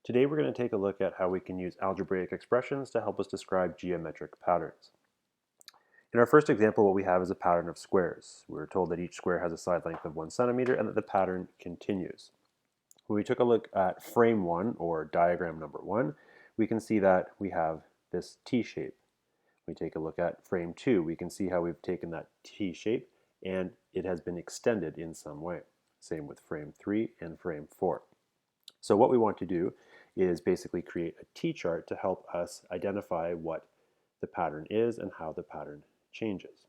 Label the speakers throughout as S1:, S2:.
S1: Today we're going to take a look at how we can use algebraic expressions to help us describe geometric patterns. In our first example, what we have is a pattern of squares. We're told that each square has a side length of 1 centimeter and that the pattern continues. When we took a look at frame 1, or diagram number 1, we can see that we have this T shape. We take a look at frame 2, we can see how we've taken that T shape and it has been extended in some way. Same with frame 3 and frame 4. So what we want to do is basically create a T-chart to help us identify what the pattern is and how the pattern changes.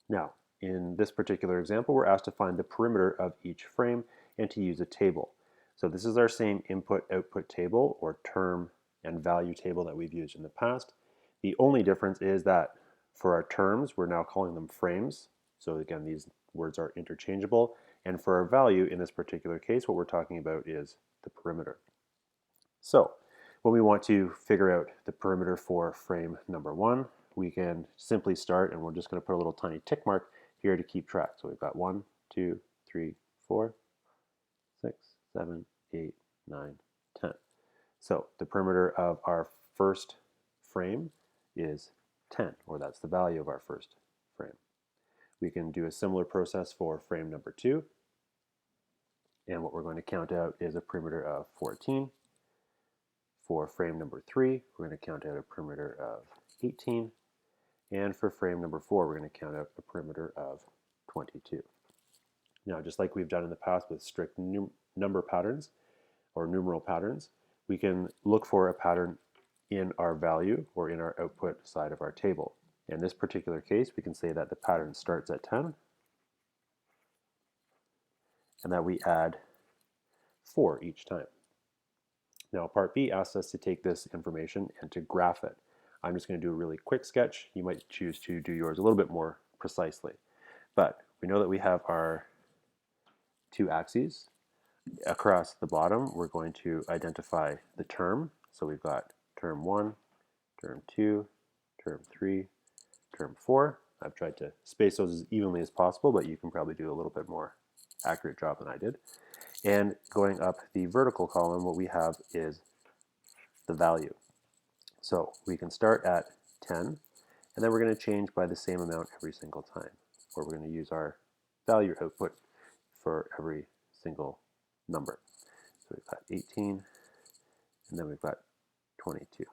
S1: Now, in this particular example, we're asked to find the perimeter of each frame and to use a table. So this is our same input-output table or term and value table that we've used in the past. The only difference is that for our terms, we're now calling them frames. So again, these words are interchangeable. And for our value, in this particular case, what we're talking about is the perimeter. So when we want to figure out the perimeter for frame number 1, we can simply start, and we're just going to put a little tiny tick mark here to keep track. So we've got 1, 2, 3, 4, 6, 7, 8, 9, 10. So the perimeter of our first frame is 10, or that's the value of our first frame. We can do a similar process for frame number 2. And what we're going to count out is a perimeter of 14. For frame number 3, we're going to count out a perimeter of 18. And for frame number 4, we're going to count out a perimeter of 22. Now, just like we've done in the past with strict number patterns or numeral patterns, we can look for a pattern in our value or in our output side of our table. In this particular case, we can say that the pattern starts at 10 and that we add 4 each time. Now, part B asks us to take this information and to graph it. I'm just going to do a really quick sketch. You might choose to do yours a little bit more precisely. But we know that we have our two axes. Across the bottom, we're going to identify the term. So we've got term 1, term 2, term 3, term 4. I've tried to space those as evenly as possible, but you can probably do a little bit more accurate job than I did. And going up the vertical column, what we have is the value. So we can start at 10, and then we're going to change by the same amount every single time, or we're going to use our value output for every single number. So we've got 18, and then we've got 22.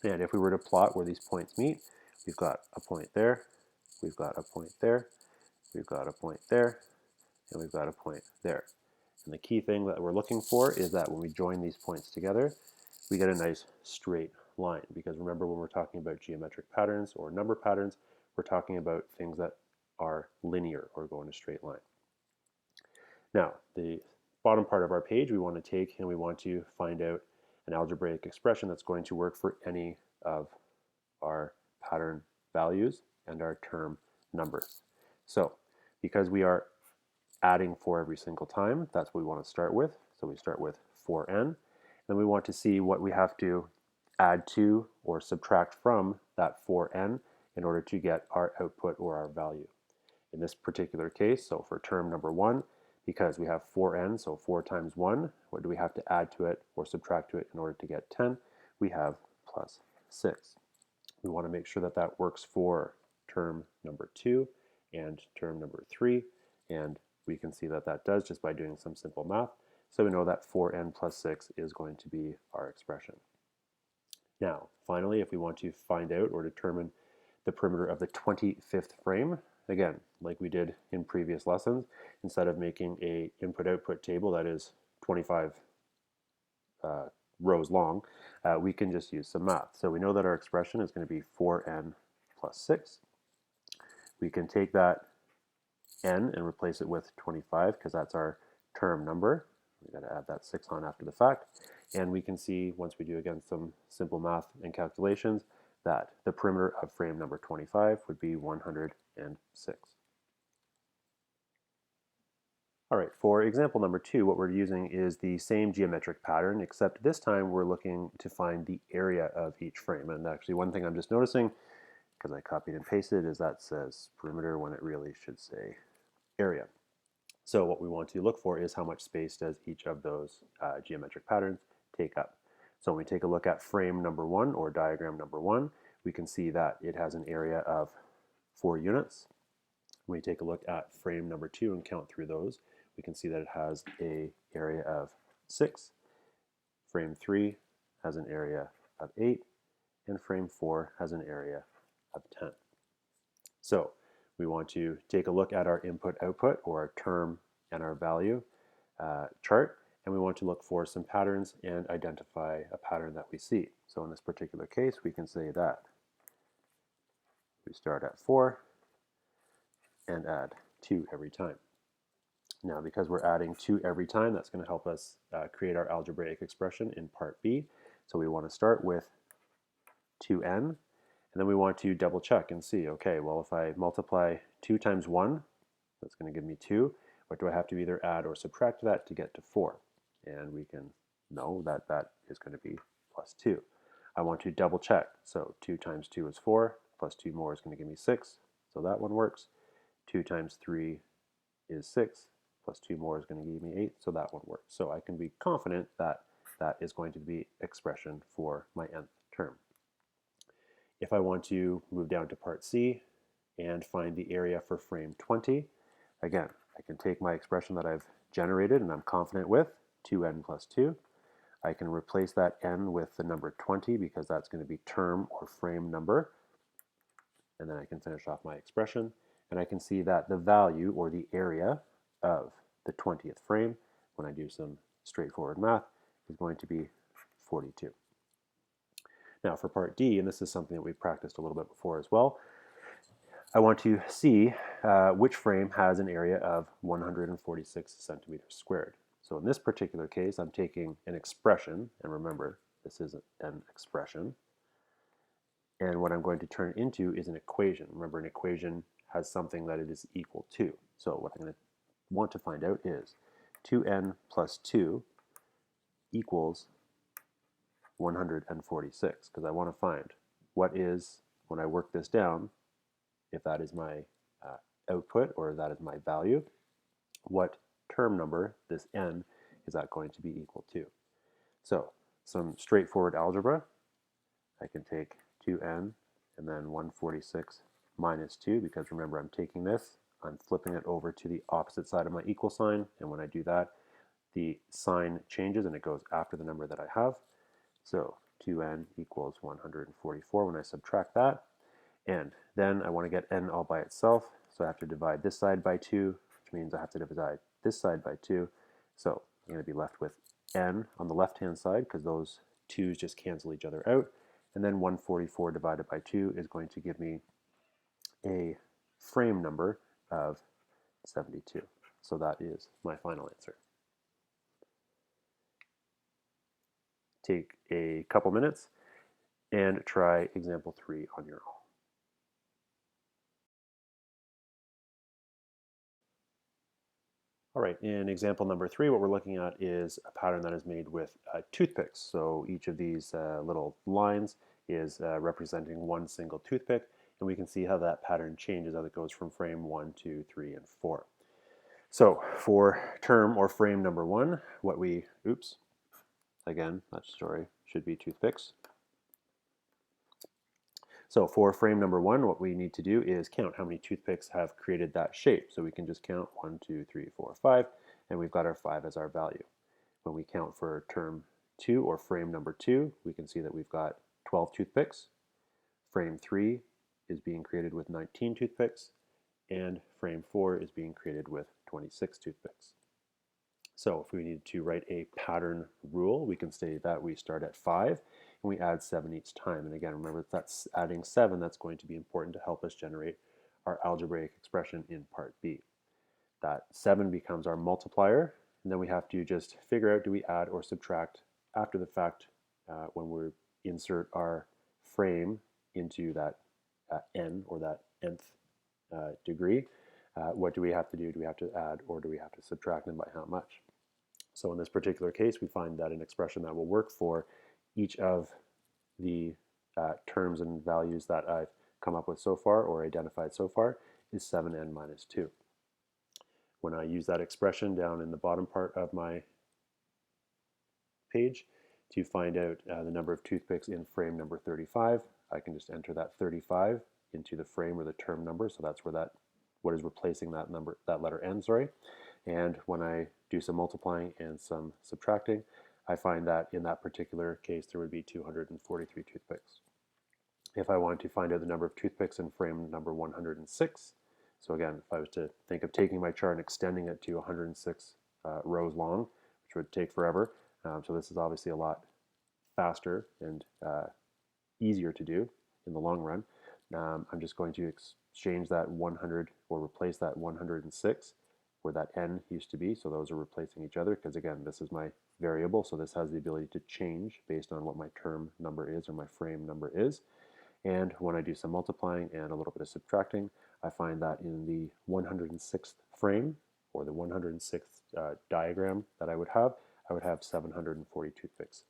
S1: And if we were to plot where these points meet, we've got a point there, we've got a point there, we've got a point there, and we've got a point there. And the key thing that we're looking for is that when we join these points together, we get a nice straight line. Because remember, when we're talking about geometric patterns or number patterns, we're talking about things that are linear or go in a straight line. Now, the bottom part of our page we want to take and we want to find out an algebraic expression that's going to work for any of our pattern values and our term numbers. So, because we are adding 4 every single time, that's what we want to start with. So we start with 4n. Then we want to see what we have to add to or subtract from that 4n in order to get our output or our value. In this particular case, so for term number 1, because we have 4n, so 4 times 1, what do we have to add to it or subtract to it in order to get 10? We have plus 6. We want to make sure that that works for term number 2 and term number 3, and we can see that that does just by doing some simple math. So we know that 4n plus 6 is going to be our expression. Now, finally, if we want to find out or determine the perimeter of the 25th frame, again, like we did in previous lessons, instead of making a input-output table that is 25 rows long, we can just use some math. So we know that our expression is going to be 4n plus 6. We can take that n and replace it with 25 because that's our term number. We've got to add that 6 on after the fact. And we can see, once we do again some simple math and calculations, that the perimeter of frame number 25 would be 106. All right, for example number 2, what we're using is the same geometric pattern, except this time we're looking to find the area of each frame. And actually one thing I'm just noticing, because I copied and pasted, is that says perimeter when it really should say area. So what we want to look for is how much space does each of those geometric patterns take up. So when we take a look at frame number 1 or diagram number 1, we can see that it has an area of 4 units. When we take a look at frame number 2 and count through those, we can see that it has an area of 6. Frame 3 has an area of 8, and frame 4 has an area of 10. So we want to take a look at our input-output, or our term and our value chart, and we want to look for some patterns and identify a pattern that we see. So in this particular case, we can say that we start at 4 and add 2 every time. Now, because we're adding 2 every time, that's going to help us create our algebraic expression in part B. So we want to start with 2n, and then we want to double check and see, okay, well, if I multiply 2 times 1, that's going to give me 2. What do I have to either add or subtract that to get to 4? And we can know that that is going to be plus 2. I want to double check. So 2 times 2 is 4, plus 2 more is going to give me 6. So that one works. 2 times 3 is 6, plus 2 more is going to give me 8, so that one works. So I can be confident that that is going to be expression for my nth term. If I want to move down to part C and find the area for frame 20, again, I can take my expression that I've generated and I'm confident with, 2n plus 2. I can replace that n with the number 20 because that's going to be term or frame number. And then I can finish off my expression. And I can see that the value, or the area, of the 20th frame, when I do some straightforward math, is going to be 42. Now for part D, and this is something that we've practiced a little bit before as well, I want to see which frame has an area of 146 centimeters squared. So in this particular case, I'm taking an expression, and remember, this is an expression, and what I'm going to turn into is an equation. Remember, an equation has something that it is equal to. So what I'm going to want to find out is 2n plus 2 equals 146, because I want to find what is, when I work this down, if that is my output or that is my value, what term number, this n, is that going to be equal to. So some straightforward algebra. I can take 2n and then 146 minus 2, because remember, I'm taking this, I'm flipping it over to the opposite side of my equal sign, and when I do that, the sign changes and it goes after the number that I have. So 2n equals 144 when I subtract that. And then I want to get n all by itself, so I have to divide this side by 2, which means I have to divide this side by 2. So I'm going to be left with n on the left-hand side, because those 2's just cancel each other out. And then 144 divided by 2 is going to give me a frame number of 72. So that is my final answer. Take a couple minutes and try example 3 on your own. All right, in example number 3, what we're looking at is a pattern that is made with toothpicks. So each of these little lines is representing one single toothpick, and we can see how that pattern changes as it goes from frame 1, 2, 3, and 4. So for term or frame number 1, what we, again, that story should be toothpicks. So for frame number 1, what we need to do is count how many toothpicks have created that shape. So we can just count 1, 2, 3, 4, 5, and we've got our 5 as our value. When we count for term 2 or frame number 2, we can see that we've got 12 toothpicks. Frame 3 is being created with 19 toothpicks, and frame 4 is being created with 26 toothpicks. So if we need to write a pattern rule, we can say that we start at 5 and we add 7 each time. And again, remember, that's adding 7 that's going to be important to help us generate our algebraic expression in part B. That 7 becomes our multiplier, and then we have to just figure out, do we add or subtract after the fact when we insert our frame into that n, or that nth degree. What do we have to do? Do we have to add or do we have to subtract, and by how much? So in this particular case, we find that an expression that will work for each of the terms and values that I've come up with so far or identified so far is 7n minus 2. When I use that expression down in the bottom part of my page, To find out the number of toothpicks in frame number 35, I can just enter that 35 into the frame or the term number, so that's where what is replacing that number, that letter N, sorry. And when I do some multiplying and some subtracting, I find that in that particular case there would be 243 toothpicks. If I wanted to find out the number of toothpicks in frame number 106, so again, if I was to think of taking my chart and extending it to 106 rows long, which would take forever, so this is obviously a lot faster and easier to do in the long run. I'm just going to exchange that 100 or replace that 106 where that n used to be, so those are replacing each other because again this is my variable, so this has the ability to change based on what my term number is or my frame number is. And when I do some multiplying and a little bit of subtracting, I find that in the 106th frame or the 106th diagram that I would have 740 toothpicks.